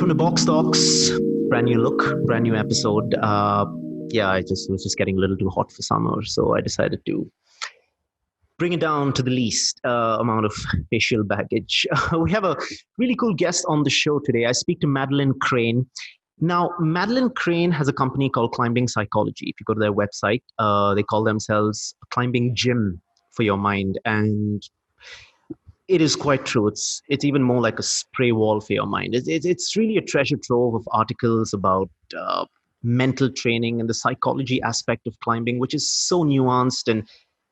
Welcome to BoxTalks. Brand new look, brand new episode. I just was just getting a little too hot for summer, so I decided to bring it down to the least amount of facial baggage. We have a really cool guest on the show today. I speak to Madeleine Crane. Now, Madeleine Crane has a company called Climbing Psychology. If you go to their website, they call themselves a climbing gym for your mind, and it is quite true. It's even more like a spray wall for your mind. It's really a treasure trove of articles about mental training and the psychology aspect of climbing, which is so nuanced and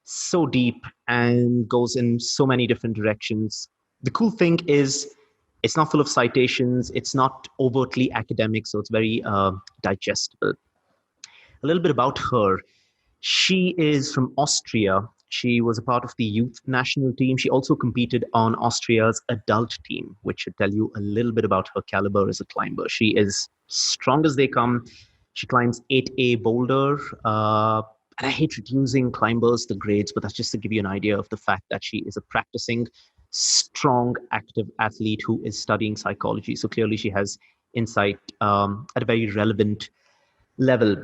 so deep and goes in so many different directions. The cool thing is it's not full of citations. It's not overtly academic, so it's very digestible. A little bit about her. She is from Austria. She was a part of the youth national team. She also competed on Austria's adult team, which should tell you a little bit about her caliber as a climber. She is strong as they come. She climbs 8A boulder. And I hate reducing climbers to grades, but that's just to give you an idea of the fact that she is a practicing, strong, active athlete who is studying psychology. So clearly she has insight at a very relevant level.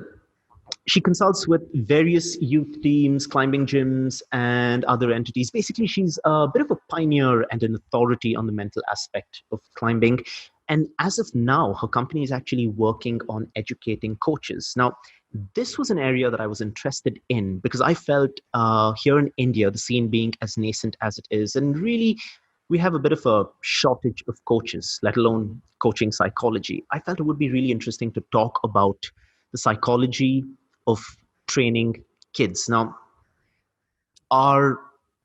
She consults with various youth teams, climbing gyms, and other entities. Basically, she's a bit of a pioneer and an authority on the mental aspect of climbing. And as of now, her company is actually working on educating coaches. Now, this was an area that I was interested in because I felt here in India, the scene being as nascent as it is, and really we have a bit of a shortage of coaches, let alone coaching psychology. I felt it would be really interesting to talk about the psychology of training kids. Now, our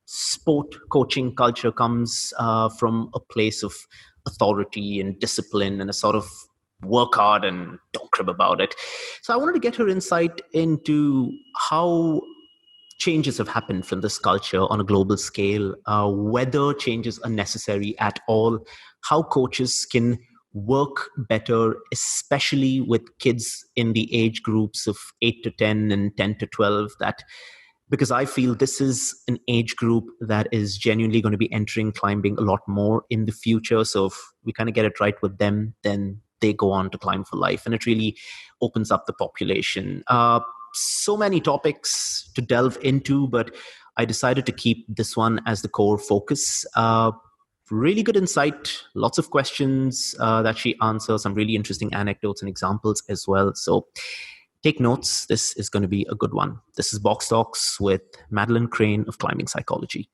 sport coaching culture comes from a place of authority and discipline and a sort of work hard and don't crib about it. So I wanted to get her insight into how changes have happened from this culture on a global scale, whether changes are necessary at all, how coaches can work better, especially with kids in the age groups of 8 to 10 and 10 to 12, because I feel this is an age group that is genuinely going to be entering climbing a lot more in the future. So if we kind of get it right with them, then they go on to climb for life. And it really opens up the population. So many topics to delve into, but I decided to keep this one as the core focus. Really good insight, lots of questions that she answers, some really interesting anecdotes and examples as well. So take notes. This is going to be a good one. This is Box Talks with Madeleine Crane of Climbing Psychology.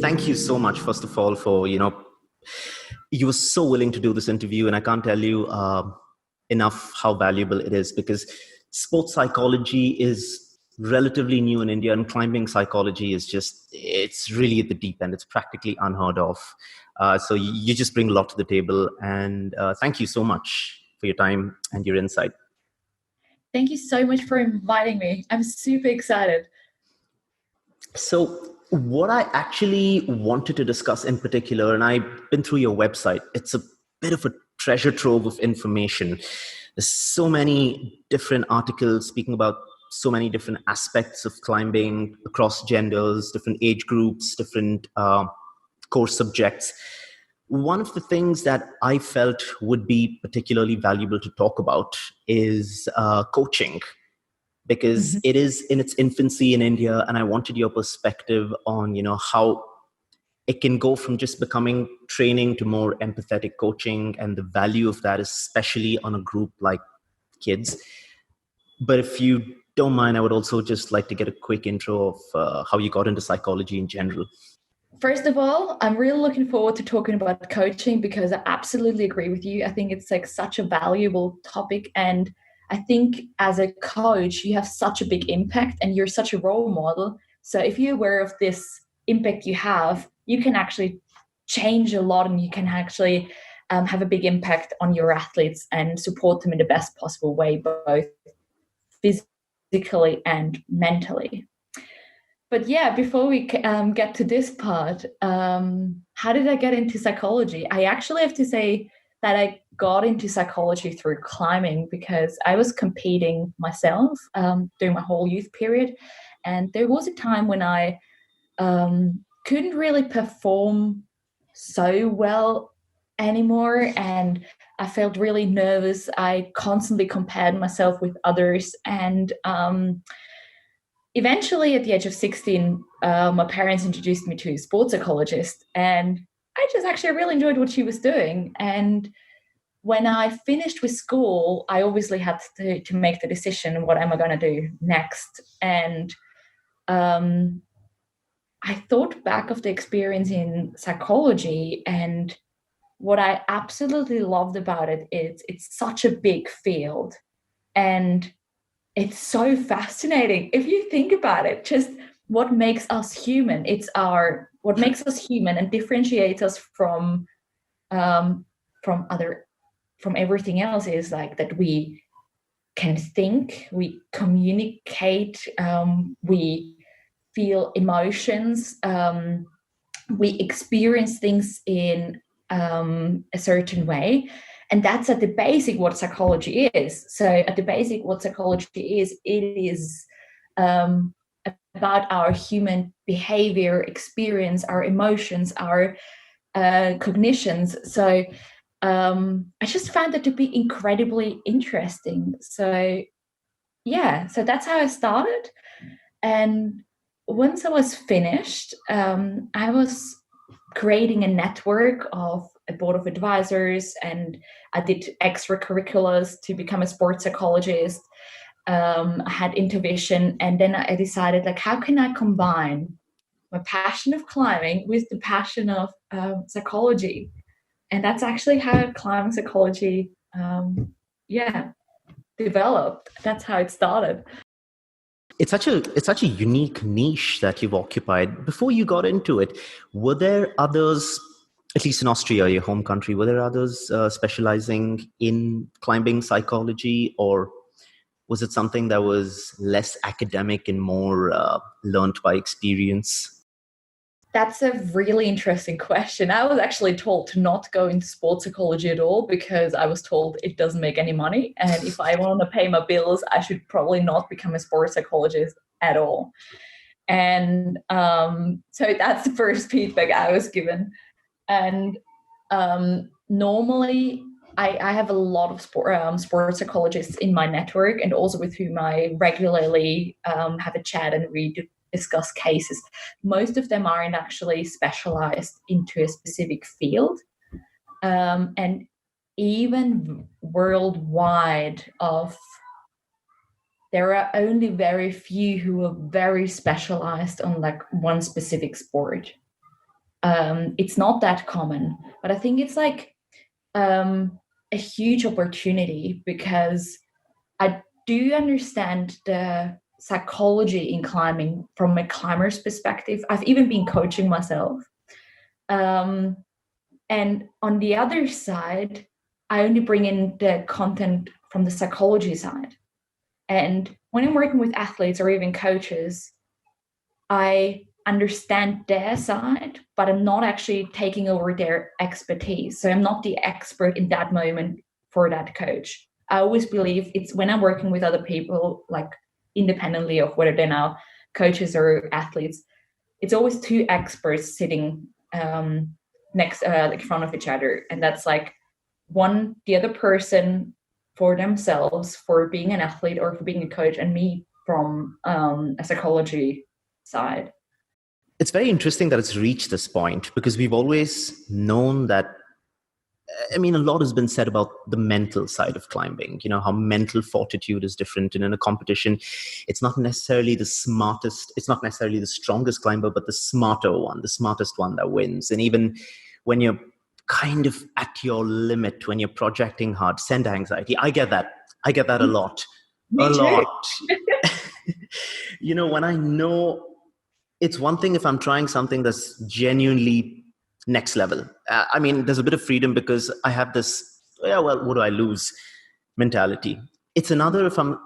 Thank you so much, first of all, for, you were so willing to do this interview, and I can't tell you enough how valuable it is because sports psychology is relatively new in India, and climbing psychology is it's really at the deep end. It's practically unheard of. So you just bring a lot to the table, and thank you so much for your time and your insight. Thank you so much for inviting me. I'm super excited. So what I actually wanted to discuss in particular, and I've been through your website, it's a bit of a treasure trove of information. There's so many different articles speaking about so many different aspects of climbing across genders, different age groups, different course subjects. One of the things that I felt would be particularly valuable to talk about is coaching, because it is in its infancy in India, and I wanted your perspective on, how it can go from just becoming training to more empathetic coaching and the value of that, especially on a group like kids. But if you don't mind, I would also just like to get a quick intro of how you got into psychology in general. First of all, I'm really looking forward to talking about coaching because I absolutely agree with you. I think it's like such a valuable topic. And I think as a coach, you have such a big impact and you're such a role model. So if you're aware of this impact you have, you can actually change a lot and you can actually have a big impact on your athletes and support them in the best possible way, both physically and mentally. But yeah, before we get to this part, how did I get into psychology? I actually have to say that I got into psychology through climbing because I was competing myself during my whole youth period. And there was a time when I couldn't really perform so well anymore, and I felt really nervous. I constantly compared myself with others, and eventually at the age of 16, my parents introduced me to a sports psychologist, and I just actually really enjoyed what she was doing. And when I finished with school, I obviously had to make the decision, what am I going to do next? And um, I thought back of the experience in psychology, and what I absolutely loved about it is it's such a big field, and it's so fascinating. If you think about it, just what makes us human, what makes us human and differentiates us um, other from everything else is like that we can think, we communicate, we feel emotions, we experience things in a certain way. And that's at the basic what psychology is. So at the basic what psychology is, it is about our human behavior, experience, our emotions, our cognitions. So I just found that to be incredibly interesting. So yeah, so that's how I started. And once I was finished, I was creating a network of a board of advisors, and I did extracurriculars to become a sports psychologist. I had intervision, and then I decided, like, how can I combine my passion of climbing with the passion of psychology? And that's actually how climbing psychology, yeah, developed. That's how it started. It's such a unique niche that you've occupied. Before you got into it, were there others, at least in Austria, your home country, were there others specializing in climbing psychology, or was it something that was less academic and more learned by experience? That's a really interesting question. I was actually told to not go into sports psychology at all because I was told it doesn't make any money. And if I want to pay my bills, I should probably not become a sports psychologist at all. And so that's the first feedback I was given. And normally, I have a lot of sports psychologists in my network, and also with whom I regularly have a chat and we discuss cases. Most of them aren't actually specialized into a specific field. And even worldwide, there are only very few who are very specialized on like one specific sport. It's not that common, but I think it's like a huge opportunity because I do understand the psychology in climbing from a climber's perspective. I've even been coaching myself. Um, and on the other side, I only bring in the content from the psychology side. And when I'm working with athletes or even coaches, I understand their side, but I'm not actually taking over their expertise. So I'm not the expert in that moment for that coach. I always believe it's when I'm working with other people, like independently of whether they're now coaches or athletes, it's always two experts sitting next, like in front of each other. And that's like the other person for themselves, for being an athlete or for being a coach, and me from a psychology side. It's very interesting that it's reached this point because we've always known that. I mean, a lot has been said about the mental side of climbing, how mental fortitude is different. And in a competition, it's not necessarily the smartest, it's not necessarily the strongest climber, but the smartest one that wins. And even when you're kind of at your limit, when you're projecting hard, send anxiety. I get that. I get that a lot. Me A too. lot. When I know it's one thing if I'm trying something that's genuinely next level. I mean, there's a bit of freedom because I have this, what do I lose mentality. It's another if I'm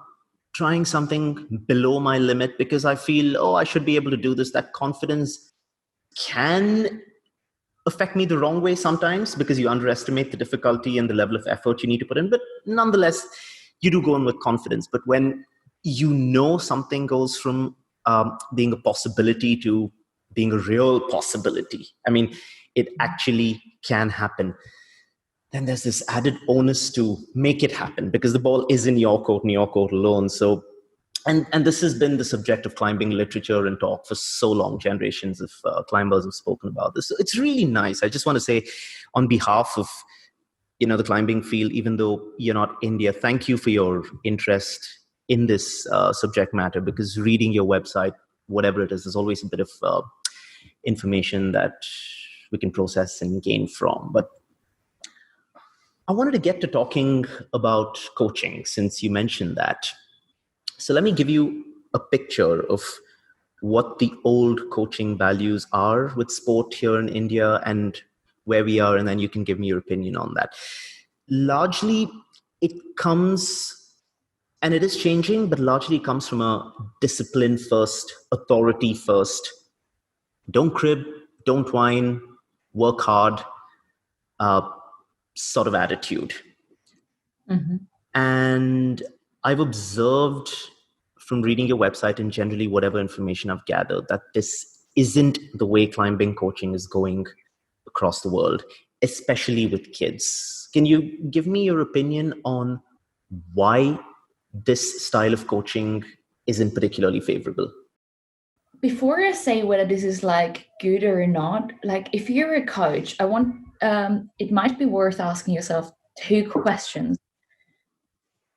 trying something below my limit because I feel, I should be able to do this. That confidence can affect me the wrong way sometimes because you underestimate the difficulty and the level of effort you need to put in. But nonetheless, you do go in with confidence. But when something goes from being a possibility to being a real possibility, I mean, it actually can happen, then there's this added onus to make it happen because the ball is in your court and your court alone. So, and this has been the subject of climbing literature and talk for so long. Generations of climbers have spoken about this. So it's really nice. I just want to say, on behalf of the climbing field, even though you're not India, thank you for your interest in this subject matter, because reading your website, whatever it is, there's always a bit of information that we can process and gain from. But I wanted to get to talking about coaching, since you mentioned that. So let me give you a picture of what the old coaching values are with sport here in India and where we are, and then you can give me your opinion on that. Largely, it comes, and it is changing, but largely it comes from a discipline first, authority first. Don't crib, don't whine, work hard sort of attitude. Mm-hmm. And I've observed from reading your website and generally whatever information I've gathered that this isn't the way climbing coaching is going across the world, especially with kids. Can you give me your opinion on why this style of coaching isn't particularly favorable? Before I say whether this is like good or not, like if you're a coach, I want it might be worth asking yourself two questions.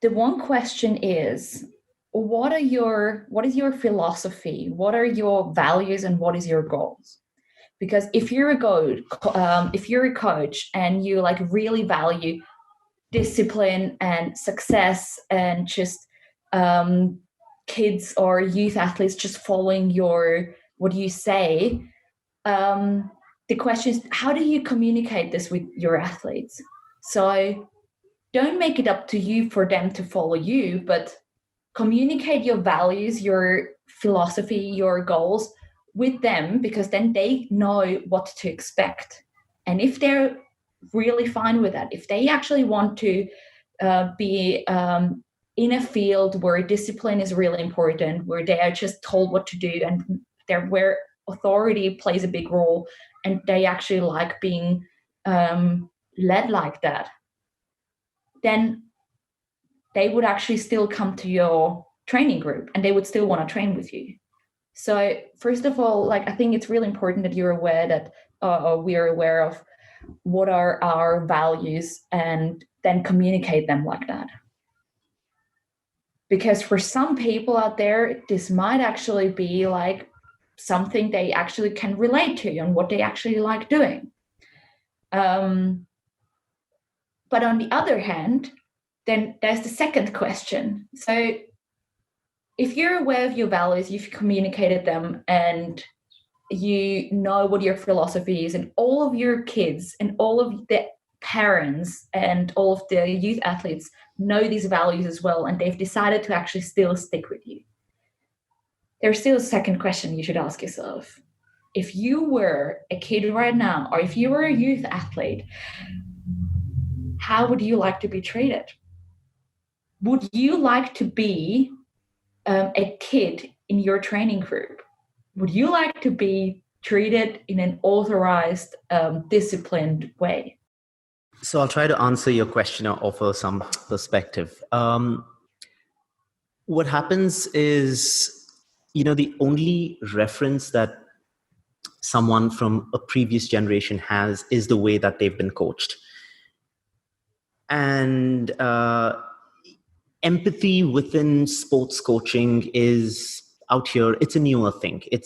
The one question is, what is your philosophy? What are your values and what is your goals? Because if you're a coach and you like really value discipline and success and just kids or youth athletes just following what you say, the question is, how do you communicate this with your athletes? So don't make it up to you for them to follow you, but communicate your values, your philosophy, your goals with them, because then they know what to expect. And if they're really fine with that, if they actually want to be in a field where discipline is really important, where they are just told what to do, and where authority plays a big role, and they actually like being led like that, then they would actually still come to your training group and they would still want to train with you. So first of all, like, I think it's really important that you're aware that we are aware of what are our values and then communicate them like that. Because for some people out there, this might actually be like something they actually can relate to and what they actually like doing. But on the other hand, then there's the second question. So if you're aware of your values, you've communicated them, and you know what your philosophy is, and all of your kids and all of the parents and all of the youth athletes know these values as well, and they've decided to actually still stick with you, there's still a second question you should ask yourself. If you were a kid right now, or if you were a youth athlete, how would you like to be treated? Would you like to be a kid in your training group? Would you like to be treated in an authorized, disciplined way? So I'll try to answer your question or offer some perspective. What happens is, the only reference that someone from a previous generation has is the way that they've been coached. And empathy within sports coaching is out here. It's a newer thing. It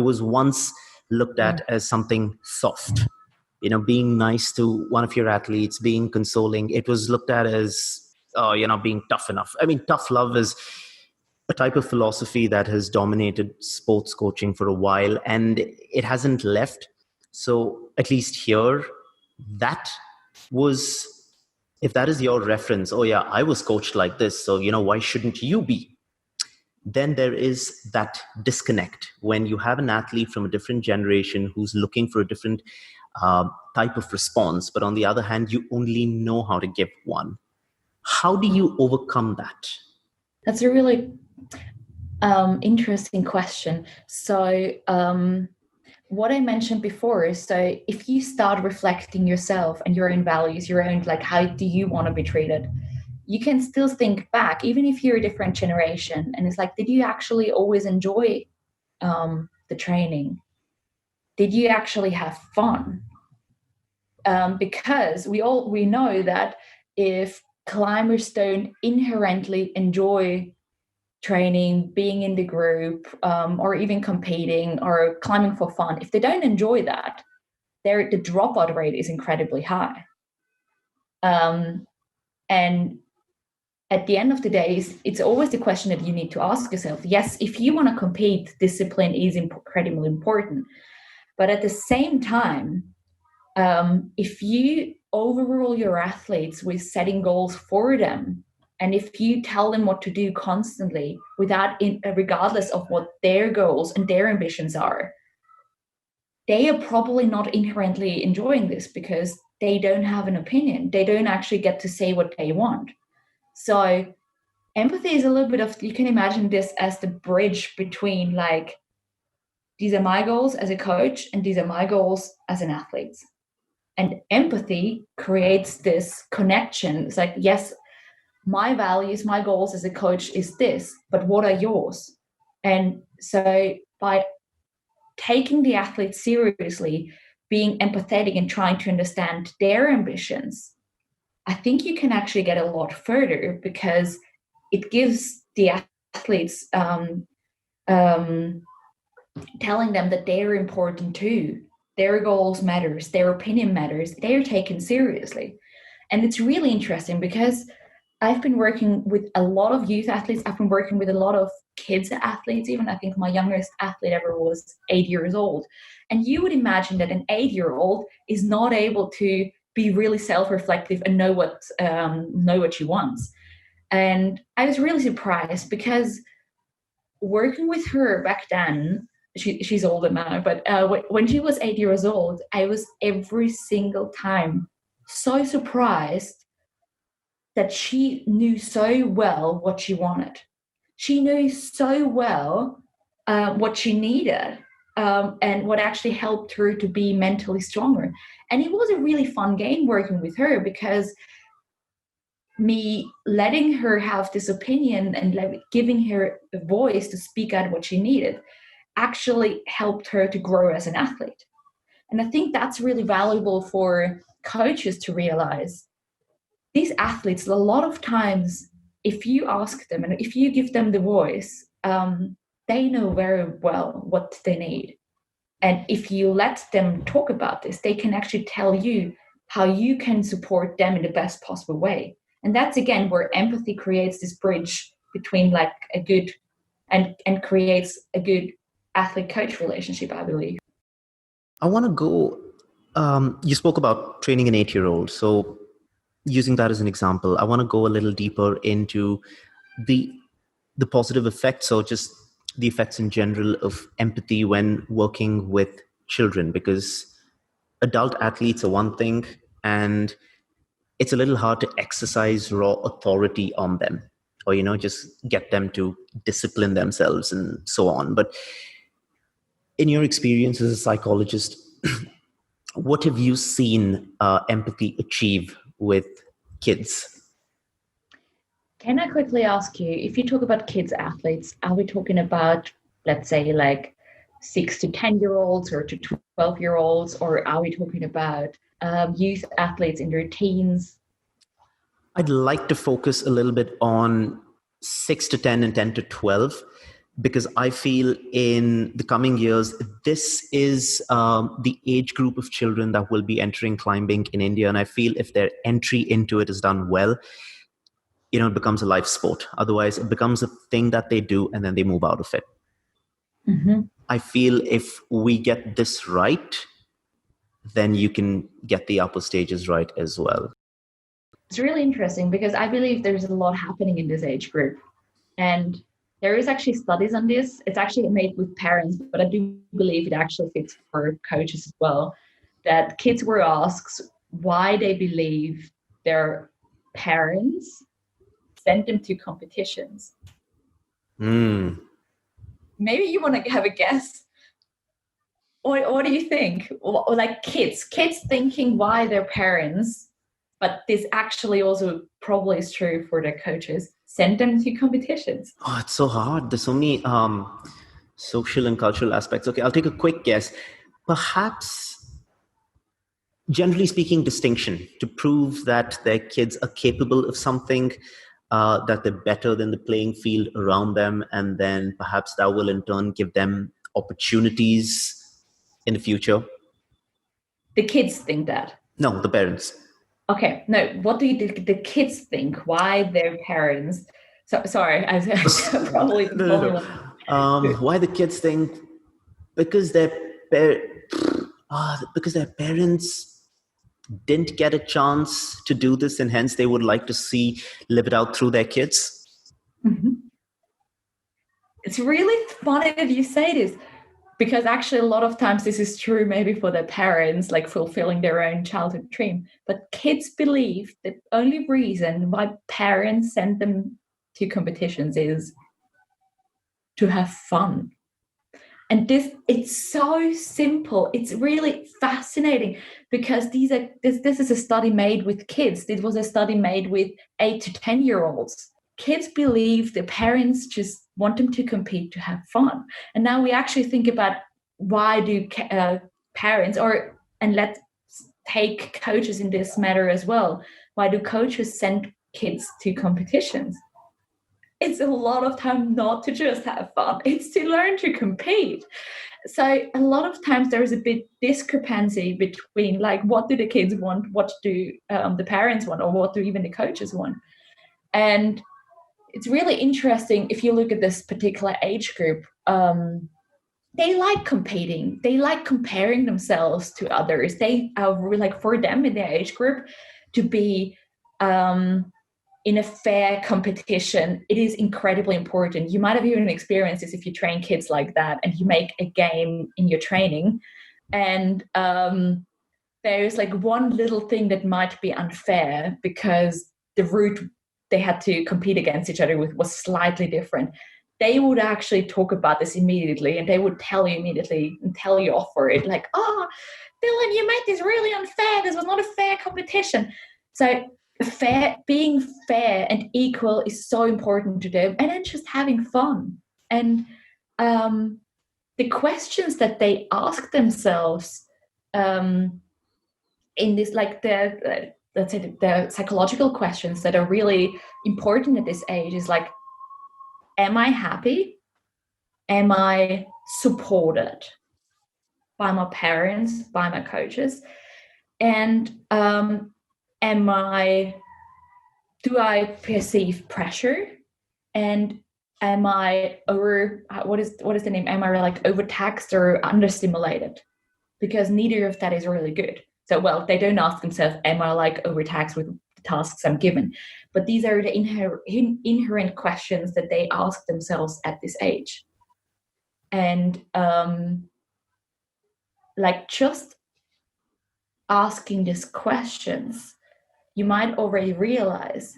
was once looked at as something soft, being nice to one of your athletes, being consoling. It was looked at as, being tough enough. I mean, tough love is a type of philosophy that has dominated sports coaching for a while, and it hasn't left. So at least here, that was, if that is your reference, oh yeah, I was coached like this, so why shouldn't you be? Then there is that disconnect when you have an athlete from a different generation who's looking for a different type of response, but on the other hand, you only know how to give one. How do you overcome that? That's a really interesting question. So what I mentioned before is, so if you start reflecting yourself and your own values, your own, like, how do you want to be treated, you can still think back, even if you're a different generation. And it's like, did you actually always enjoy the training? Did you actually have fun? Because we know that if climbers don't inherently enjoy training, being in the group, or even competing or climbing for fun, if they don't enjoy that, the dropout rate is incredibly high. And at the end of the day, it's always the question that you need to ask yourself. Yes, if you want to compete, discipline is incredibly important. But at the same time, if you overrule your athletes with setting goals for them, and if you tell them what to do constantly regardless of what their goals and their ambitions are, they are probably not inherently enjoying this because they don't have an opinion. They don't actually get to say what they want. So empathy is a little bit of, you can imagine this as the bridge between, like, these are my goals as a coach and these are my goals as an athlete. And empathy creates this connection. It's like, yes, my values, my goals as a coach is this, but what are yours? And so by taking the athlete seriously, being empathetic and trying to understand their ambitions, I think you can actually get a lot further, because it gives the athletes telling them that they're important too. Their goals matters, their opinion matters, they're taken seriously. And it's really interesting because I've been working with a lot of youth athletes. I've been working with a lot of kids athletes. Even I think my youngest athlete ever was 8 years old. And you would imagine that an 8-year-old is not able to be really self-reflective and know what she wants. And I was really surprised because working with her back then, she's older now, but when she was 8 years old, I was every single time so surprised that she knew so well what she wanted. She knew so well what she needed, and what actually helped her to be mentally stronger. And it was a really fun game working with her, because me letting her have this opinion and giving her a voice to speak out what she needed actually helped her to grow as an athlete. And I think that's really valuable for coaches to realize. These athletes, a lot of times, if you ask them and if you give them the voice, they know very well what they need. And if you let them talk about this, they can actually tell you how you can support them in the best possible way. And that's, again, where empathy creates this bridge between, like, a good and creates a good athlete-coach relationship, I believe. I want to go, you spoke about training an 8-year-old. So using that as an example, I want to go a little deeper into the positive effects, or just the effects in general of empathy when working with children, because adult athletes are one thing, and it's a little hard to exercise raw authority on them, or, just get them to discipline themselves and so on. But in your experience as a psychologist, what have you seen empathy achieve with kids? Can I quickly ask you, if you talk about kids athletes, are we talking about, let's say, like 6 to 10-year-olds or to 12-year-olds, or are we talking about youth athletes in their teens? I'd like to focus a little bit on 6 to 10 and 10 to 12, because I feel in the coming years, this is the age group of children that will be entering climbing in India. And I feel if their entry into it is done well, it becomes a life sport. Otherwise, it becomes a thing that they do and then they move out of it. Mm-hmm. I feel if we get this right, then you can get the upper stages right as well. It's really interesting because I believe there's a lot happening in this age group. And there is actually studies on this. It's actually made with parents, but I do believe it actually fits for coaches as well, that kids were asked why they believe their parents sent them to competitions. Maybe you want to have a guess. what do you think? Or like kids thinking why their parents, but this actually also probably is true for their coaches, send them to competitions. Oh, it's so hard. There's so many social and cultural aspects. Okay, I'll take a quick guess. Perhaps, generally speaking, distinction to prove that their kids are capable of something, that they're better than the playing field around them, and then perhaps that will in turn give them opportunities in the future. The kids think that. No, the parents. Okay, no. What do the kids think? Why their parents? So sorry, I probably the No, only no, one. no. Why the kids think? Because because their parents didn't get a chance to do this, and hence they would like to see live it out through their kids. Mm-hmm. It's really funny that you say this, because actually a lot of times this is true maybe for their parents, like fulfilling their own childhood dream. But kids believe the only reason why parents send them to competitions is to have fun. And it's so simple. It's really fascinating, because this is a study made with kids. It was a study made with 8 to 10-year-olds. Kids believe their parents just want them to compete to have fun. And now we actually think about, why do parents, and let's take coaches in this matter as well. Why do coaches send kids to competitions? It's a lot of time not to just have fun. It's to learn to compete. So a lot of times there is a bit discrepancy between, like, what do the kids want, what do the parents want, or what do even the coaches want. And it's really interesting if you look at this particular age group. They like competing. They like comparing themselves to others. They are really, like, for them in their age group, to be in a fair competition, it is incredibly important. You might have even experienced this if you train kids like that and you make a game in your training, and there's like one little thing that might be unfair because the route they had to compete against each other with was slightly different. They would actually talk about this immediately, and they would tell you immediately and tell you off for it, like, oh, Dhillan, you made this really unfair. This was not a fair competition. So being fair and equal is so important to them, and then just having fun. And the questions that they ask themselves in this, like let's say the psychological questions that are really important at this age is like, am I happy? Am I supported by my parents, by my coaches? And do I perceive pressure? And am I what is the name? Am I like overtaxed or understimulated? Because neither of that is really good. So, well, they don't ask themselves, am I like overtaxed with the tasks I'm given? But these are the inherent questions that they ask themselves at this age. And like, just asking these questions, you might already realize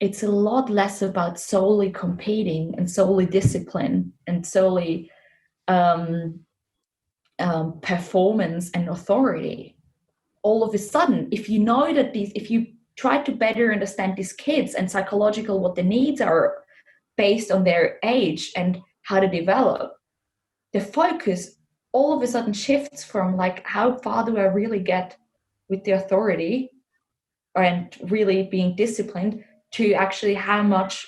it's a lot less about solely competing and solely discipline and solely performance and authority. All of a sudden, if you know that if you try to better understand these kids and psychological what the needs are based on their age and how to develop, the focus all of a sudden shifts from like, how far do I really get with the authority and really being disciplined, to actually how much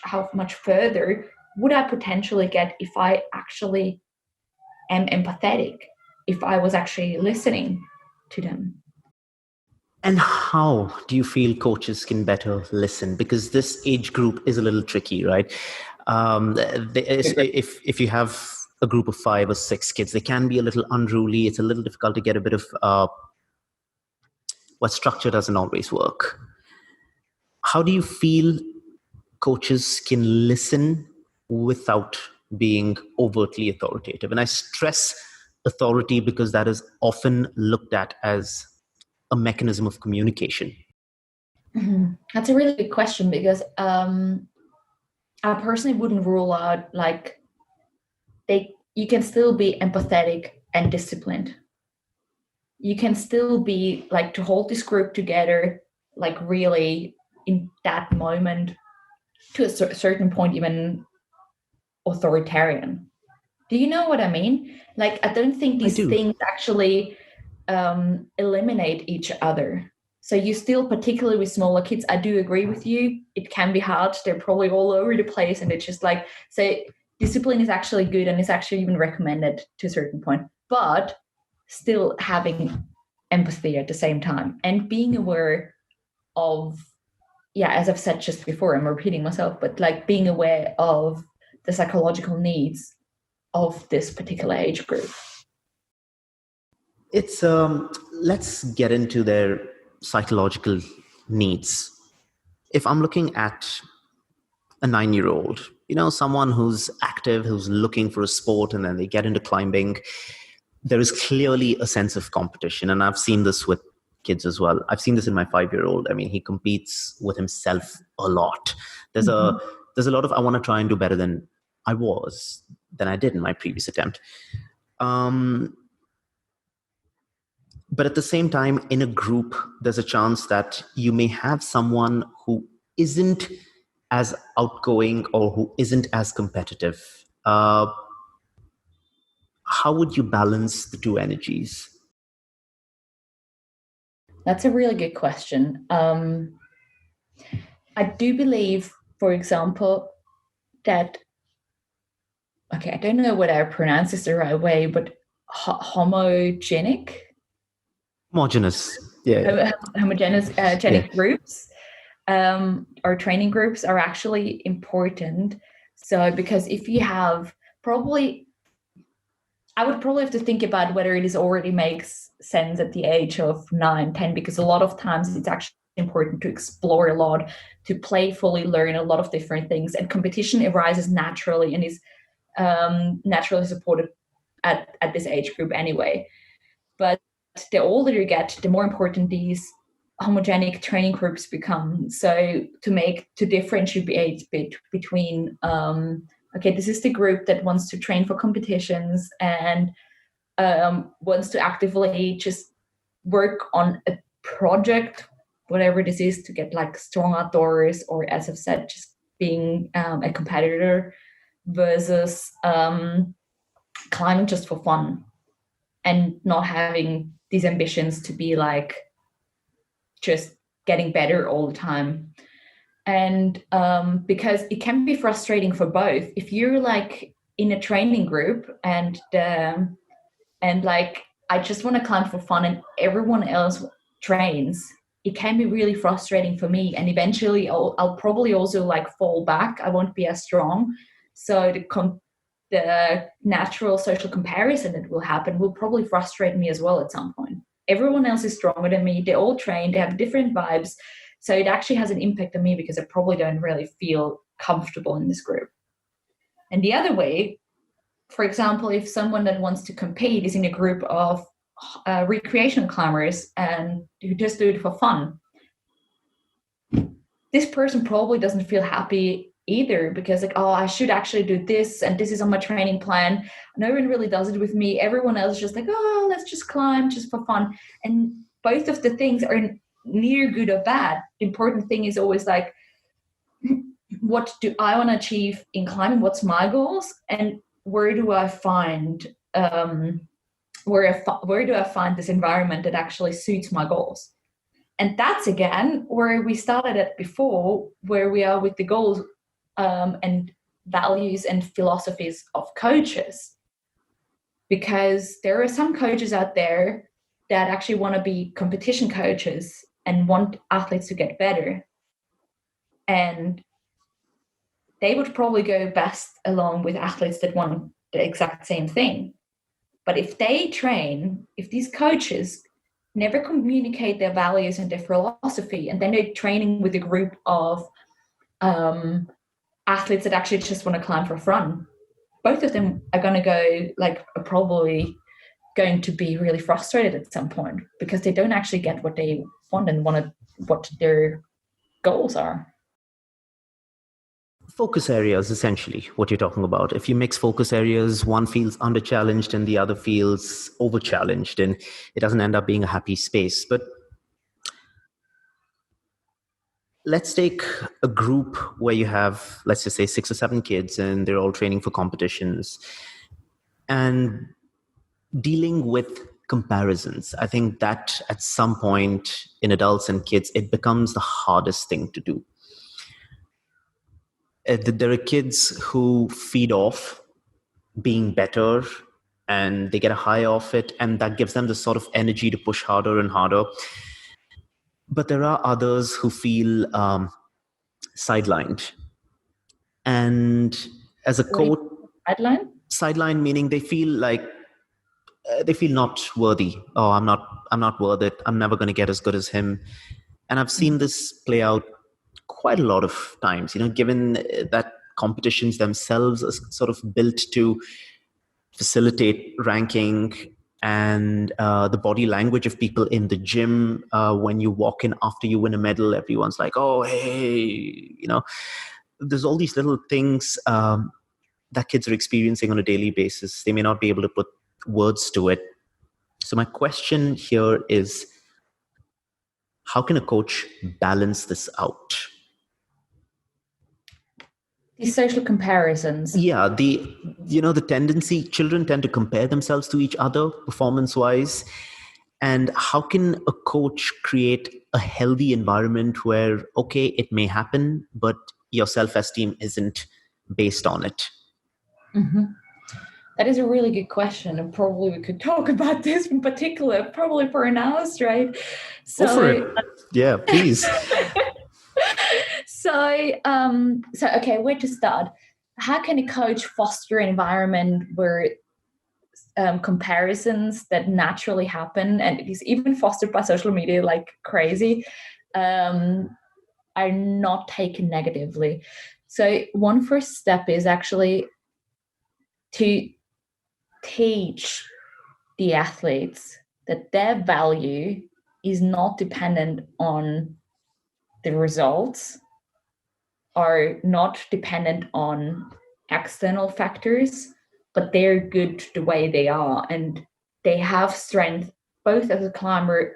further would I potentially get if I actually am empathetic, if I was actually listening to them. And how do you feel coaches can better listen? Because this age group is a little tricky, right? If you have a group of 5 or 6 kids, they can be a little unruly. It's a little difficult to get a bit of what structure doesn't always work. How do you feel coaches can listen without being overtly authoritative? And I stress authority because that is often looked at as a mechanism of communication. Mm-hmm. That's a really good question, because I personally wouldn't rule out, like, you can still be empathetic and disciplined. you can still be like, to hold this group together, like really in that moment, to a certain point, even authoritarian. Do you know what I mean? Like, I don't think these things actually eliminate each other. So you still, particularly with smaller kids, I do agree with you. It can be hard. They're probably all over the place, and it's just like, so discipline is actually good and it's actually even recommended to a certain point, but still having empathy at the same time and being aware of, yeah, as I've said just before, I'm repeating myself, but like being aware of the psychological needs of this particular age group. It's let's get into their psychological needs. If I'm looking at a 9-year-old, someone who's active, who's looking for a sport, and then they get into climbing, there is clearly a sense of competition. And I've seen this with kids as well. I've seen this in my 5-year-old. I mean, he competes with himself a lot. There's a lot of, I want to try and do better than I did in my previous attempt. But at the same time, in a group, there's a chance that you may have someone who isn't as outgoing or who isn't as competitive. How would you balance the two energies? That's a really good question. I do believe, for example, that, okay, I don't know whether I pronounce this the right way, but homogeneous, groups or training groups are actually important. So because if you have I would probably have to think about whether it already makes sense at the age of 9, 10, because a lot of times it's actually important to explore a lot, to playfully learn a lot of different things, and competition arises naturally and is naturally supported at this age group anyway. But the older you get, the more important these homogenic training groups become. So to differentiate between okay, this is the group that wants to train for competitions and wants to actively just work on a project, whatever this is, to get like strong outdoors, or as I've said, just being a competitor, versus climbing just for fun and not having these ambitions to be like just getting better all the time. And because it can be frustrating for both. If you're like in a training group and like, I just want to climb for fun and everyone else trains, it can be really frustrating for me. And eventually I'll probably also like fall back. I won't be as strong. So the natural social comparison that will happen will probably frustrate me as well at some point. Everyone else is stronger than me. They all train. They have different vibes. So it actually has an impact on me because I probably don't really feel comfortable in this group. And the other way, for example, if someone that wants to compete is in a group of recreational climbers and who just do it for fun, this person probably doesn't feel happy either, because like, oh, I should actually do this and this is on my training plan. No one really does it with me. Everyone else is just like, oh, let's just climb just for fun. And both of the things are near good or bad. The important thing is always like, what do I want to achieve in climbing? What's my goals? And where do I find where do I find this environment that actually suits my goals? And that's again where we started at before, where we are with the goals and values and philosophies of coaches. Because there are some coaches out there that actually want to be competition coaches and want athletes to get better. And they would probably go best along with athletes that want the exact same thing. But if these coaches never communicate their values and their philosophy, and then they're training with a group of athletes that actually just want to climb for fun, both of them are going to go are probably going to be really frustrated at some point because they don't actually get what they want and what their goals are. Focus areas, essentially, what you're talking about. If you mix focus areas, one feels under-challenged and the other feels over-challenged, and it doesn't end up being a happy space. But let's take a group where you have, let's just say, 6 or 7 kids, and they're all training for competitions. And dealing with comparisons, I think that at some point in adults and kids, it becomes the hardest thing to do. There are kids who feed off being better and they get a high off it, and that gives them the sort of energy to push harder and harder. But there are others who feel sidelined. And as a coach, sideline meaning they feel like they feel not worthy. Oh, I'm not worth it. I'm never going to get as good as him. And I've seen this play out quite a lot of times, given that competitions themselves are sort of built to facilitate ranking, and the body language of people in the gym, when you walk in after you win a medal, everyone's like, oh, hey, there's all these little things that kids are experiencing on a daily basis. They may not be able to put words to it. So my question here is, how can a coach balance this out? These social comparisons. Yeah, the tendency, children tend to compare themselves to each other performance-wise. And how can a coach create a healthy environment where, okay, it may happen, but your self-esteem isn't based on it? Mm-hmm. That is a really good question, and probably we could talk about this in particular, probably for an hour straight. Go for it. Yeah, please. So okay, where to start? How can a coach foster an environment where comparisons that naturally happen, and it is even fostered by social media like crazy, are not taken negatively? So one first step is actually to teach the athletes that their value is not dependent on the results, are not dependent on external factors, but they're good the way they are, and they have strength both as a climber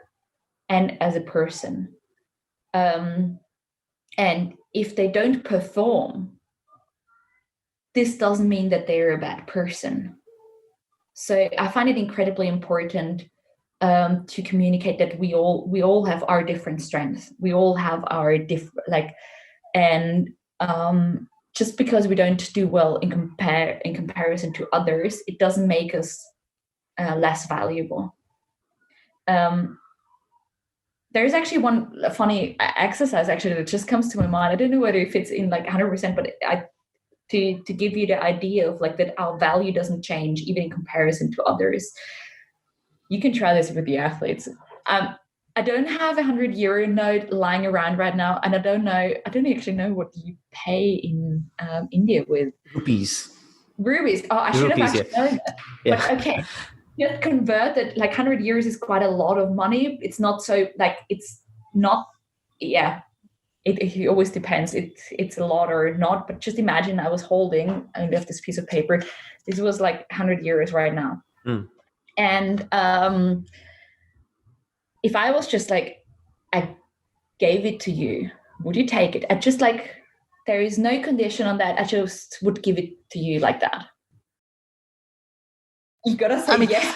and as a person. And if they don't perform, this doesn't mean that they're a bad person. So I find it incredibly important to communicate that we all have our different strengths. We all have our and just because we don't do well in comparison to others, it doesn't make us less valuable. There's actually one funny exercise actually that just comes to my mind. I don't know whether it fits in like 100%, but to give you the idea of like that our value doesn't change even in comparison to others. You can try this with the athletes. I don't have a 100 euro note lying around right now, and I don't actually know what you pay in India with rupees. Oh, I should have actually known that. Yeah. But okay, just convert that. Like 100 euros is quite a lot of money. It's not so like it's not. Yeah, it always depends. It's a lot or not. But just imagine I was holding. I have this piece of paper. This was like 100 euros right now, and if I was just like, I gave it to you, would you take it? I just like, there is no condition on that. I just would give it to you like that. You gotta say yes.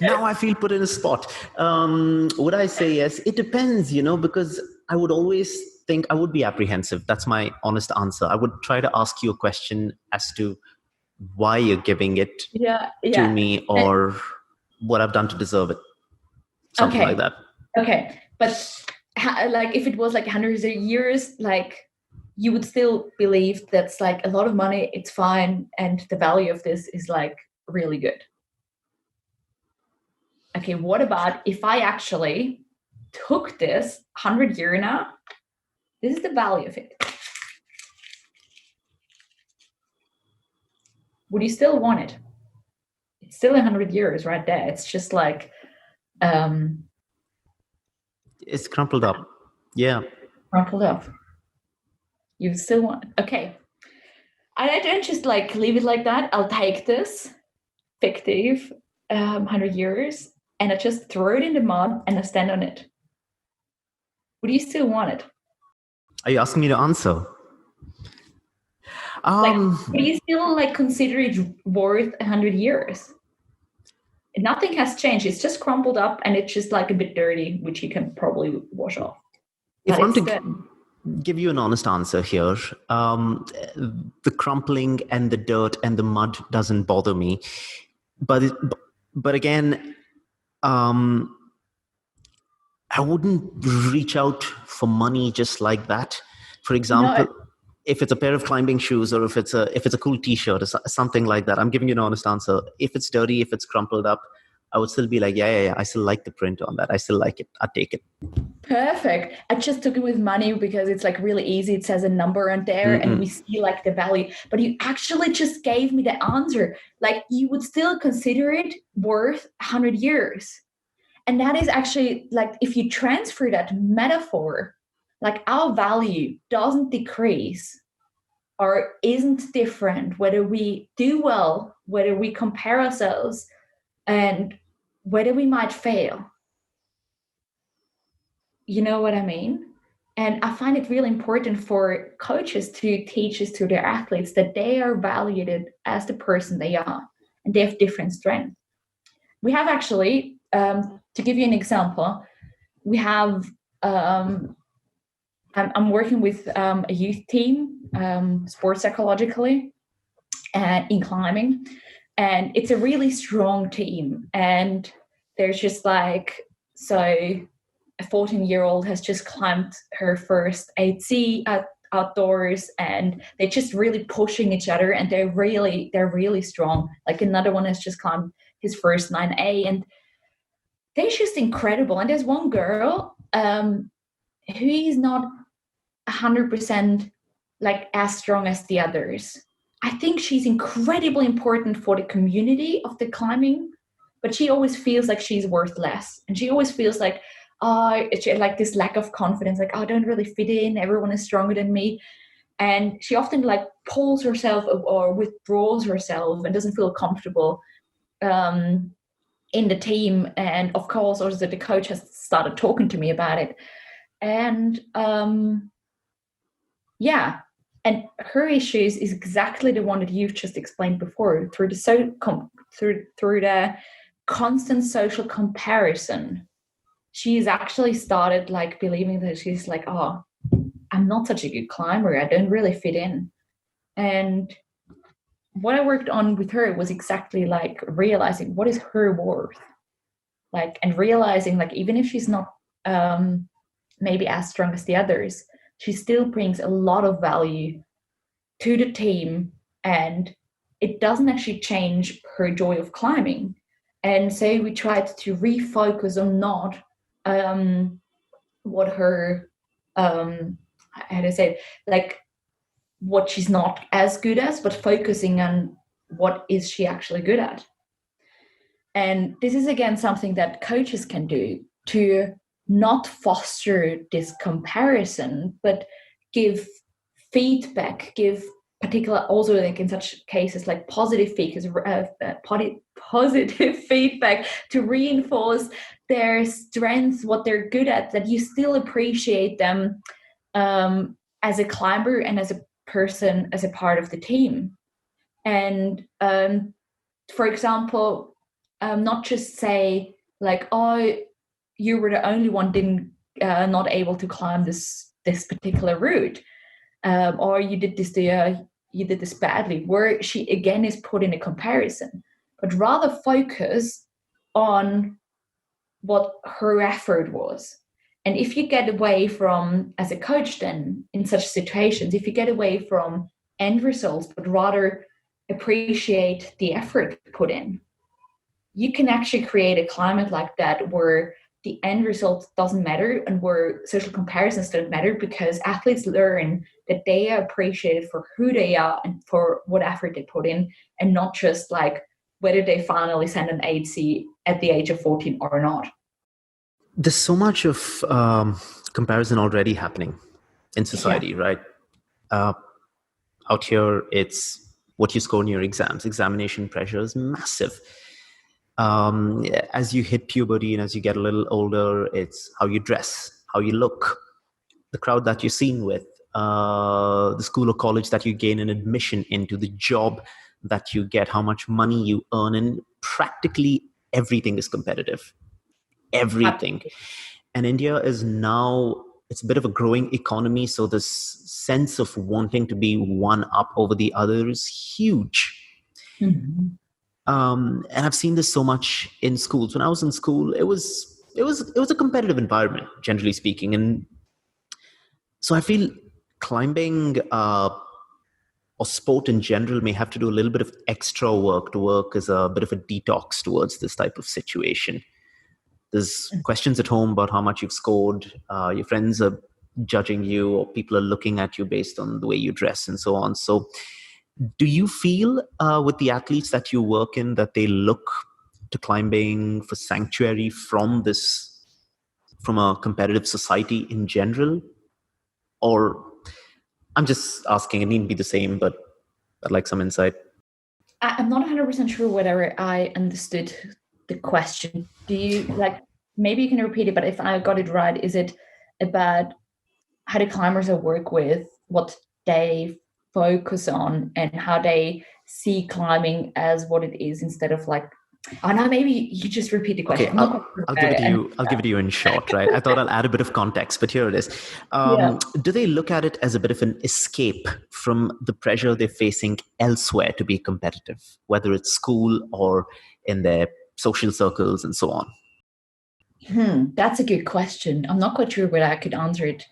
Now I feel put in a spot. Would I say yes? It depends, because I would always think I would be apprehensive. That's my honest answer. I would try to ask you a question as to why you're giving it to me, or what I've done to deserve it. Something like that. Okay. But like if it was like 100 years, like you would still believe that's like a lot of money, it's fine, and the value of this is like really good. Okay, what about if I actually took this 100 euro now? This is the value of it. Would you still want it? It's still 100 euros right there. It's just like it's crumpled up. Yeah. Crumpled up. You still want it. Okay. I don't just like leave it like that. I'll take this fictive 100 years and I just throw it in the mud and I stand on it. Would you still want it? Are you asking me to answer? Would you still like consider it worth 100 years? Nothing has changed. It's just crumpled up and it's just like a bit dirty, which you can probably wash off. If I'm to give you an honest answer here, the crumpling and the dirt and the mud doesn't bother me. But again, I wouldn't reach out for money just like that. For example, if it's a pair of climbing shoes or if it's a cool T-shirt or something like that, I'm giving you an honest answer. If it's dirty, if it's crumpled up, I would still be like, yeah. I still like the print on that. I still like it. I'd take it. Perfect. I just took it with money because it's like really easy. It says a number on there and we see like the value. But you actually just gave me the answer. Like you would still consider it worth 100 years. And that is actually like if you transfer that metaphor, like our value doesn't decrease or isn't different, whether we do well, whether we compare ourselves, and whether we might fail. You know what I mean? And I find it really important for coaches to teach this to their athletes that they are valued as the person they are and they have different strengths. We have actually, to give you an example, we have, I'm working with a youth team, sports psychologically, in climbing. And it's a really strong team. And there's just like, so a 14-year-old has just climbed her first 8C outdoors and they're just really pushing each other and they're really strong. Like another one has just climbed his first 9A and they're just incredible. And there's one girl who is not 100% like as strong as the others. I think she's incredibly important for the community of the climbing, but she always feels like she's worth less. And she always feels like, like this lack of confidence, like, I don't really fit in. Everyone is stronger than me. And she often like pulls herself or withdraws herself and doesn't feel comfortable in the team. And of course, also the coach has started talking to me about it. And and her issues is exactly the one that you've just explained before, through the constant social comparison. She's actually started like believing that she's like, oh, I'm not such a good climber. I don't really fit in. And what I worked on with her was exactly like realizing what is her worth, like, and realizing like even if she's not maybe as strong as the others, she still brings a lot of value to the team and it doesn't actually change her joy of climbing. And so we tried to refocus on not what her, how do I say, like what she's not as good as, but focusing on what is she actually good at. And this is again something that coaches can do to not foster this comparison, but give feedback, give particular, also like in such cases like positive feedback to reinforce their strengths, what they're good at, that you still appreciate them as a climber and as a person, as a part of the team. And for example, not just say like, oh, you were the only one not able to climb this particular route, or you did this badly, where she again is put in a comparison, but rather focus on what her effort was. And if you get away from, as a coach then, in such situations, if you get away from end results, but rather appreciate the effort put in, you can actually create a climate like that where the end result doesn't matter and where social comparisons don't matter, because athletes learn that they are appreciated for who they are and for what effort they put in, and not just like whether they finally send an 8C at the age of 14 or not. There's so much of comparison already happening in society, right? Out here, it's what you score in your exams. Examination pressure is massive. As you hit puberty and as you get a little older, it's how you dress, how you look, the crowd that you're seen with, the school or college that you gain an admission into, the job that you get, how much money you earn, and practically everything is competitive. Everything. And India is now, it's a bit of a growing economy, so this sense of wanting to be one up over the other is huge. Mm-hmm. And I've seen this so much in schools. When I was in school, it was a competitive environment, generally speaking, and so I feel climbing or sport in general may have to do a little bit of extra work to work as a bit of a detox towards this type of situation. There's questions at home about how much you've scored. Your friends are judging you, or people are looking at you based on the way you dress and so on. So do you feel with the athletes that you work in that they look to climbing for sanctuary from a competitive society in general? Or I'm just asking, it needn't be the same, but I'd like some insight. I'm not 100% sure whether I understood the question. Do you, maybe you can repeat it, but if I got it right, is it about how the climbers I work with, what they focus on, and how they see climbing as what it is instead of oh no, maybe you just repeat the question. Okay, I'll give it to you. I'll give it to you in short, right? I thought I'll add a bit of context, but here it is. Do they look at it as a bit of an escape from the pressure they're facing elsewhere to be competitive, whether it's school or in their social circles and so on? That's a good question. I'm not quite sure whether I could answer it,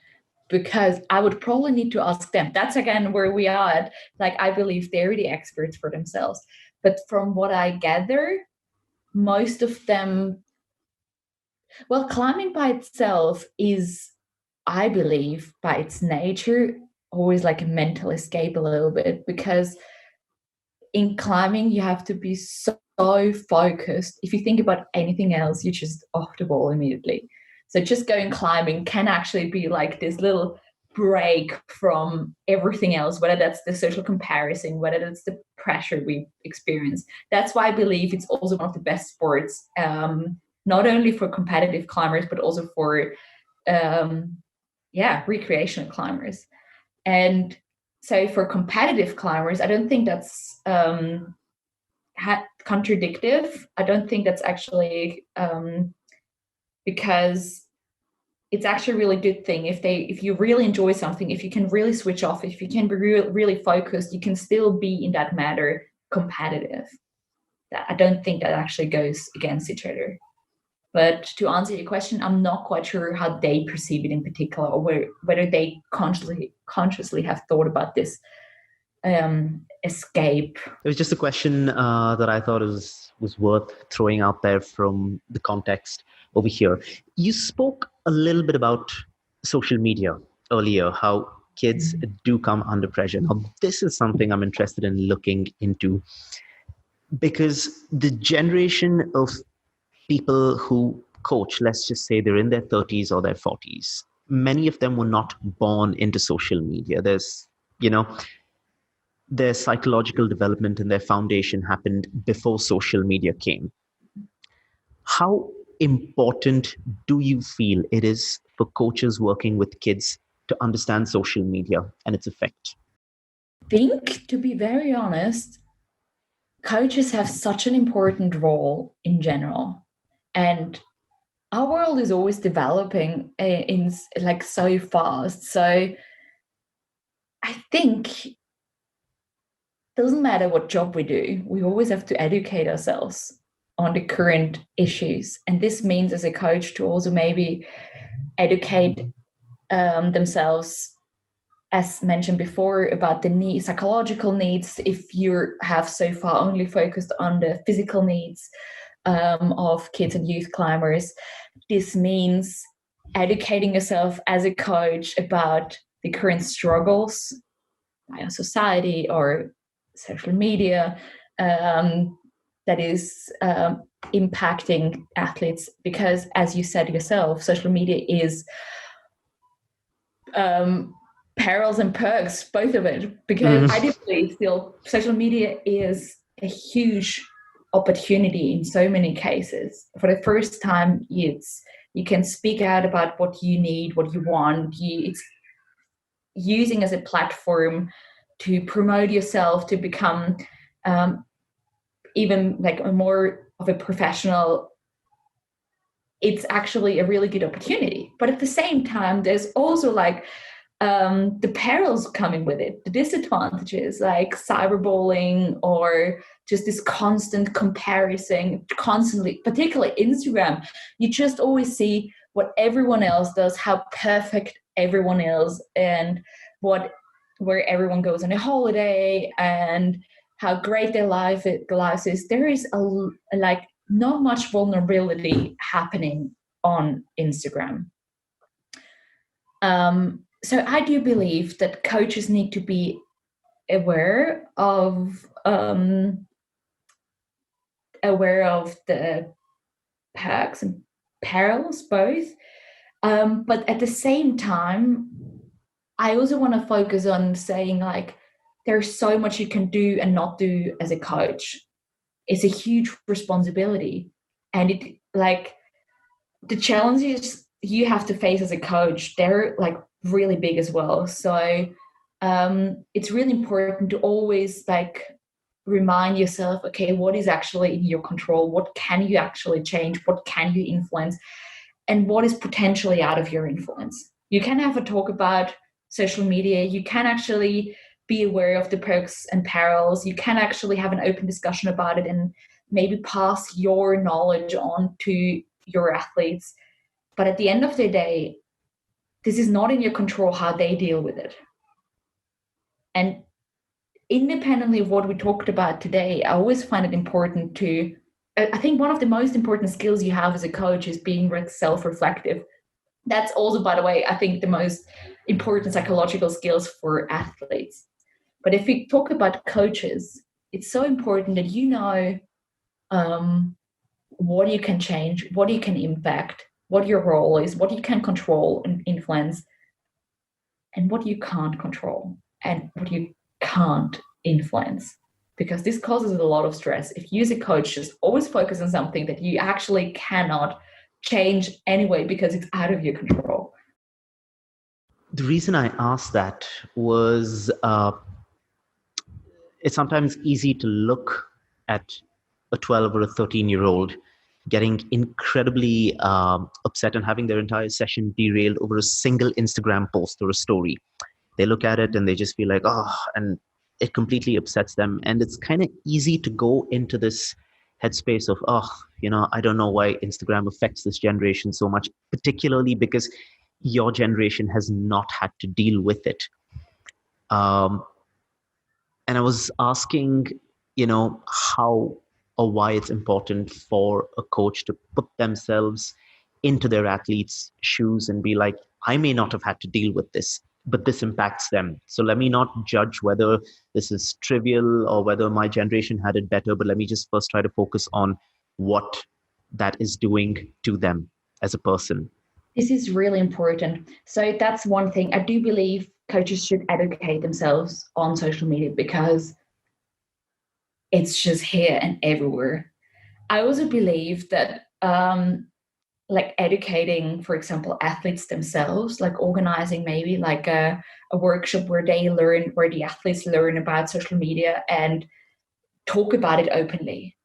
because I would probably need to ask them. That's again where we are at. I believe they're the experts for themselves. But from what I gather, most of them, well, climbing by itself is, I believe, by its nature, always like a mental escape a little bit, because in climbing, you have to be so focused. If you think about anything else, you're just off the ball immediately. So just going climbing can actually be like this little break from everything else, whether that's the social comparison, whether that's the pressure we experience. That's why I believe it's also one of the best sports, not only for competitive climbers, but also for, recreational climbers. And so for competitive climbers, I don't think that's contradictive. I don't think that's actually because it's actually a really good thing if you really enjoy something, if you can really switch off, if you can be really focused, you can still be in that matter competitive. I don't think that actually goes against each other. But to answer your question, I'm not quite sure how they perceive it in particular, or whether they consciously have thought about this escape. It was just a question that I thought was worth throwing out there from the context over here. You spoke a little bit about social media earlier, how kids do come under pressure. Now, this is something I'm interested in looking into, because the generation of people who coach, let's just say they're in their 30s or their 40s, many of them were not born into social media. Their psychological development and their foundation happened before social media came. How important do you feel it is for coaches working with kids to understand social media and its effect? I think, to be very honest, coaches have such an important role in general. And our world is always developing in so fast. So I think it doesn't matter what job we do, we always have to educate ourselves on the current issues. And this means as a coach to also maybe educate themselves, as mentioned before, about the psychological needs. If you have so far only focused on the physical needs of kids and youth climbers, this means educating yourself as a coach about the current struggles by society or social media that is impacting athletes. Because, as you said yourself, social media is perils and perks, both of it, because I do believe still social media is a huge opportunity in so many cases. For the first time, you can speak out about what you need, what you want. It's using as a platform to promote yourself, to become even like a more of a professional. It's actually a really good opportunity. But at the same time, there's also like the perils coming with it, the disadvantages like cyberbullying or just this constant comparison, constantly, particularly Instagram. You just always see what everyone else does, how perfect everyone is, and where everyone goes on a holiday and how great their life is. There is like not much vulnerability happening on Instagram. So I do believe that coaches need to be aware of the perks and perils both. But at the same time, I also want to focus on saying like there's so much you can do and not do as a coach. It's a huge responsibility, and it like the challenges you have to face as a coach, they're like really big as well. So it's really important to always like remind yourself, okay, what is actually in your control? What can you actually change? What can you influence? And what is potentially out of your influence? You can have a talk about social media. You can actually be aware of the perks and perils. You can actually have an open discussion about it and maybe pass your knowledge on to your athletes. But at the end of the day, this is not in your control how they deal with it. And independently of what we talked about today, I always find it important to, I think one of the most important skills you have as a coach is being self-reflective. That's also, by the way, I think the most important psychological skills for athletes. But if we talk about coaches, it's so important that you know what you can change, what you can impact, what your role is, what you can control and influence, and what you can't control and what you can't influence. Because this causes a lot of stress. If you as a coach just always focus on something that you actually cannot change anyway because it's out of your control. The reason I asked that was it's sometimes easy to look at a 12 or a 13-year-old getting incredibly upset and having their entire session derailed over a single Instagram post or a story. They look at it and they just feel like, oh, and it completely upsets them. And it's kind of easy to go into this headspace of, oh, I don't know why Instagram affects this generation so much, particularly because your generation has not had to deal with it. And I was asking, how or why it's important for a coach to put themselves into their athletes' shoes and be like, I may not have had to deal with this, but this impacts them. So let me not judge whether this is trivial or whether my generation had it better, but let me just first try to focus on what that is doing to them as a person. This is really important. So that's one thing. I do believe coaches should educate themselves on social media because it's just here and everywhere. I also believe that like educating, for example, athletes themselves, like organizing maybe like a workshop where the athletes learn about social media and talk about it openly.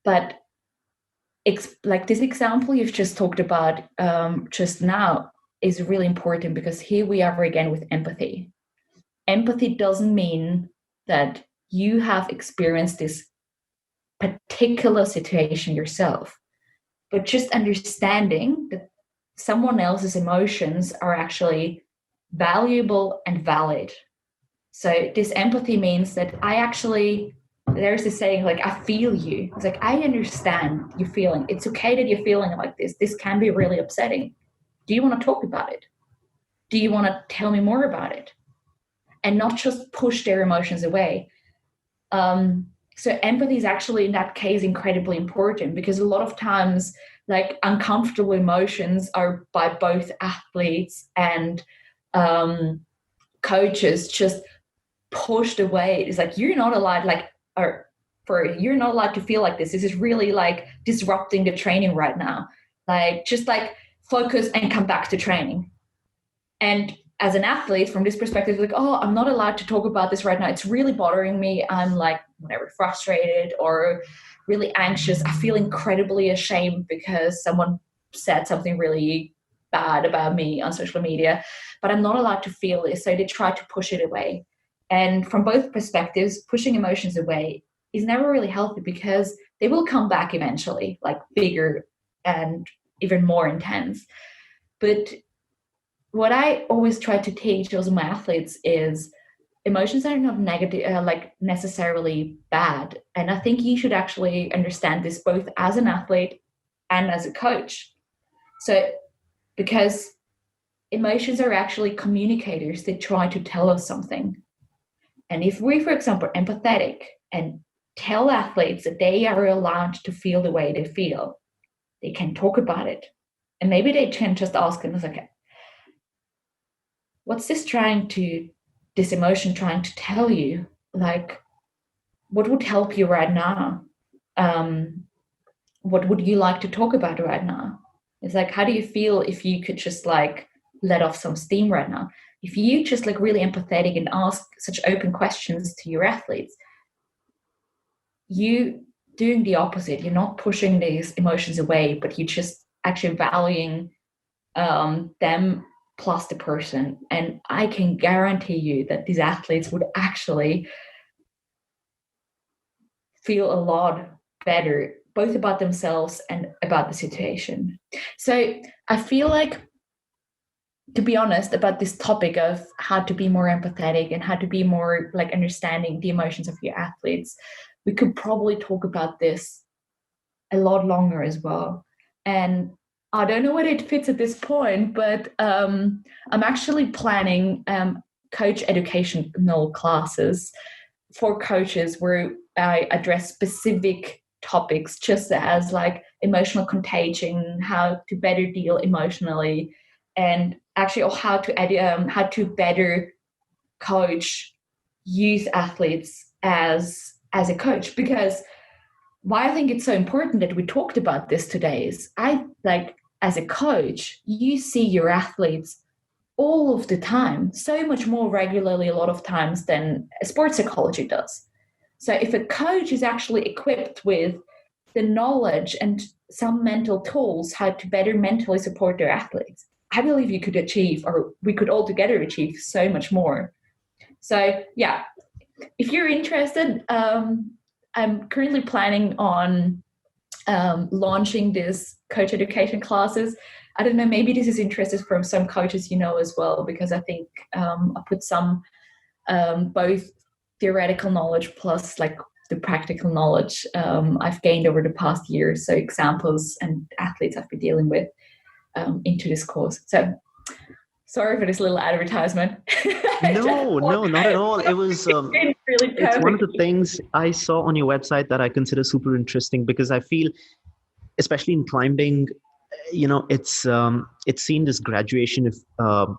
But like this example you've just talked about just now is really important because here we are again with empathy. Empathy doesn't mean that you have experienced this particular situation yourself, but just understanding that someone else's emotions are actually valuable and valid. So this empathy means that there's this saying like, I feel you. It's like, I understand your feeling. It's okay that you're feeling like this. This can be really upsetting. Do you want to talk about it? Do you want to tell me more about it? And not just push their emotions away. So empathy is actually in that case incredibly important because a lot of times like uncomfortable emotions are by both athletes and coaches just pushed away. It's like, you're not allowed, like, or you're not allowed to feel like this. This is really like disrupting the training right now. Like, just like focus and come back to training. And as an athlete, from this perspective, like, oh, I'm not allowed to talk about this right now. It's really bothering me. I'm like, whatever, frustrated or really anxious. I feel incredibly ashamed because someone said something really bad about me on social media, but I'm not allowed to feel this. So they try to push it away. And from both perspectives, pushing emotions away is never really healthy because they will come back eventually, like bigger and even more intense. But what I always try to teach also my athletes is emotions are not negative, like necessarily bad. And I think you should actually understand this both as an athlete and as a coach. So, because emotions are actually communicators, they try to tell us something. And if we, for example, are empathetic and tell athletes that they are allowed to feel the way they feel, they can talk about it. And maybe they can just ask them, okay, what's this emotion trying to tell you? Like, what would help you right now? What would you like to talk about right now? It's like, how do you feel if you could just like let off some steam right now? If you just like really empathetic and ask such open questions to your athletes, you doing the opposite. You're not pushing these emotions away, but you just actually valuing them plus the person. And I can guarantee you that these athletes would actually feel a lot better, both about themselves and about the situation. So I feel like, to be honest, about this topic of how to be more empathetic and how to be more like understanding the emotions of your athletes, we could probably talk about this a lot longer as well. And I don't know whether it fits at this point, but I'm actually planning coach educational classes for coaches where I address specific topics, just as like emotional contagion, how to better deal emotionally, and actually how to better coach youth athletes as a coach. Because why I think it's so important that we talked about this today is, I like, as a coach, you see your athletes all of the time, so much more regularly a lot of times than a sports psychology does. So if a coach is actually equipped with the knowledge and some mental tools how to better mentally support their athletes, I believe you could achieve, or we could all together achieve, so much more. So yeah, if you're interested, I'm currently planning on launching this coach education classes. I don't know, maybe this is interested from some coaches as well, because I think I put some both theoretical knowledge plus like the practical knowledge I've gained over the past year, so examples and athletes I've been dealing with into this course. So sorry for this little advertisement. No, not at all. It was really it's one of the things I saw on your website that I consider super interesting, because I feel, especially in climbing, it's seen this graduation of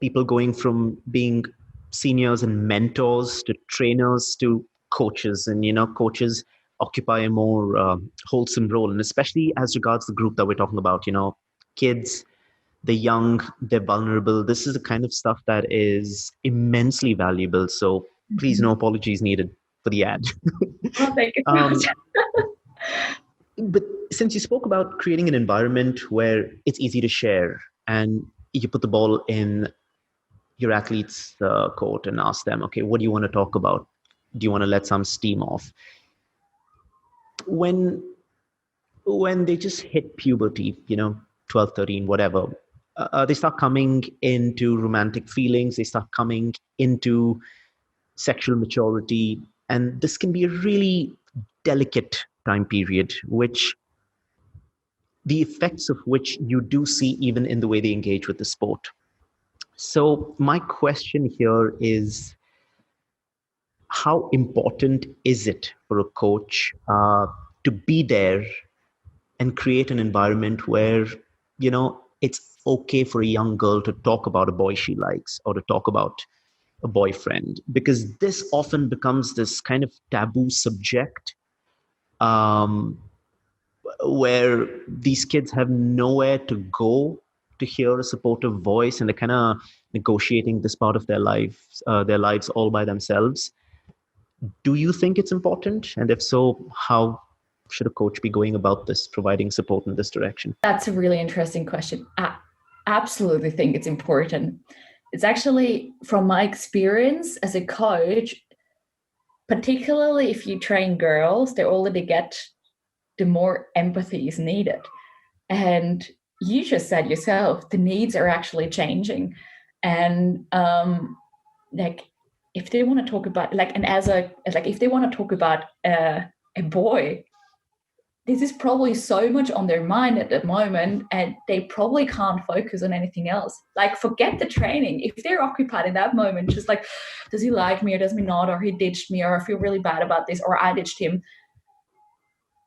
people going from being seniors and mentors to trainers to coaches, and coaches occupy a more wholesome role, and especially as regards the group that we're talking about, kids, the young, they're vulnerable. This is the kind of stuff that is immensely valuable. So please, no apologies needed for the ad. Oh, thank you so much. But since you spoke about creating an environment where it's easy to share, and you put the ball in your athlete's court and ask them, okay, what do you want to talk about? Do you want to let some steam off? When they just hit puberty, 12, 13, whatever, they start coming into romantic feelings, they start coming into sexual maturity, and this can be a really delicate time period, which the effects of which you do see even in the way they engage with the sport. So my question here is, how important is it for a coach to be there and create an environment where, it's okay for a young girl to talk about a boy she likes or to talk about a boyfriend, because this often becomes this kind of taboo subject, um, where these kids have nowhere to go to hear a supportive voice, and they're kind of negotiating this part of their lives all by themselves. Do you think it's important? And if so, how should a coach be going about this, providing support in this direction? That's a really interesting question. I absolutely think it's important. It's actually, from my experience as a coach, particularly if you train girls, they already get the more empathy is needed. And you just said yourself, the needs are actually changing. And like, if they want to talk about if they want to talk about a boy, this is probably so much on their mind at the moment, and they probably can't focus on anything else. Like, forget the training. If they're occupied in that moment, just like, does he like me or does he not, or he ditched me, or I feel really bad about this, or I ditched him,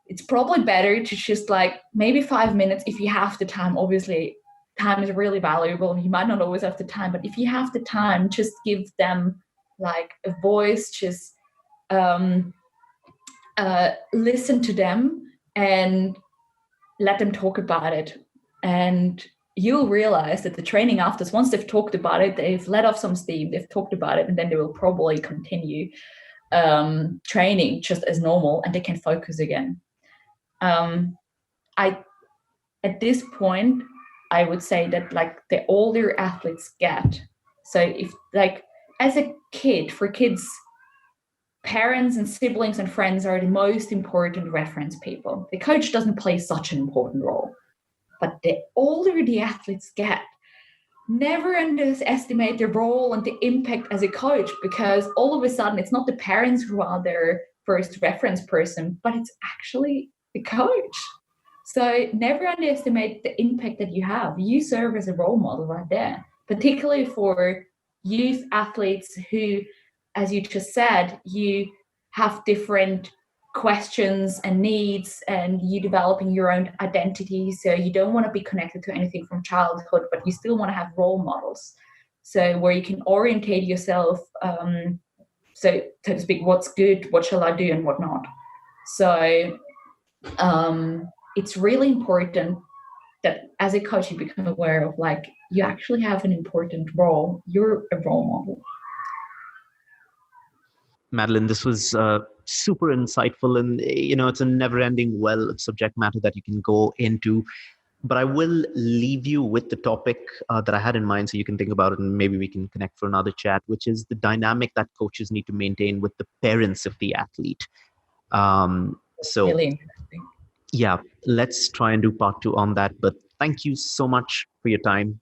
it's probably better to just like maybe 5 minutes if you have the time. Obviously, time is really valuable. You might not always have the time, but if you have the time, just give them like a voice, just listen to them and let them talk about it. And you'll realize that the training after, once they've talked about it, they've let off some steam, they've talked about it, and then they will probably continue training just as normal, and they can focus again. At this point, I would say that like the older athletes get, so if like as a kid, for kids, parents and siblings and friends are the most important reference people. The coach doesn't play such an important role. But the older the athletes get, never underestimate their role and the impact as a coach, because all of a sudden it's not the parents who are their first reference person, but it's actually the coach. So never underestimate the impact that you have. You serve as a role model right there, particularly for youth athletes who, as you just said, you have different questions and needs, and you developing your own identity. So you don't want to be connected to anything from childhood, but you still want to have role models. So where you can orientate yourself, so to speak, what's good, what shall I do, and what not. So it's really important that as a coach, you become aware of like, you actually have an important role. You're a role model. Madeleine, this was super insightful, and it's a never-ending well of subject matter that you can go into. But I will leave you with the topic that I had in mind, so you can think about it, and maybe we can connect for another chat, which is the dynamic that coaches need to maintain with the parents of the athlete. So really interesting. Yeah, let's try and do part 2 on that. But thank you so much for your time.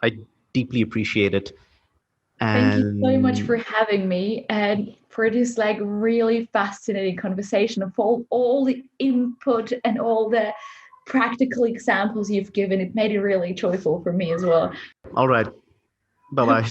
I deeply appreciate it. Thank you so much for having me and for this like really fascinating conversation of all the input and all the practical examples you've given. It made it really joyful for me as well. All right. Bye-bye.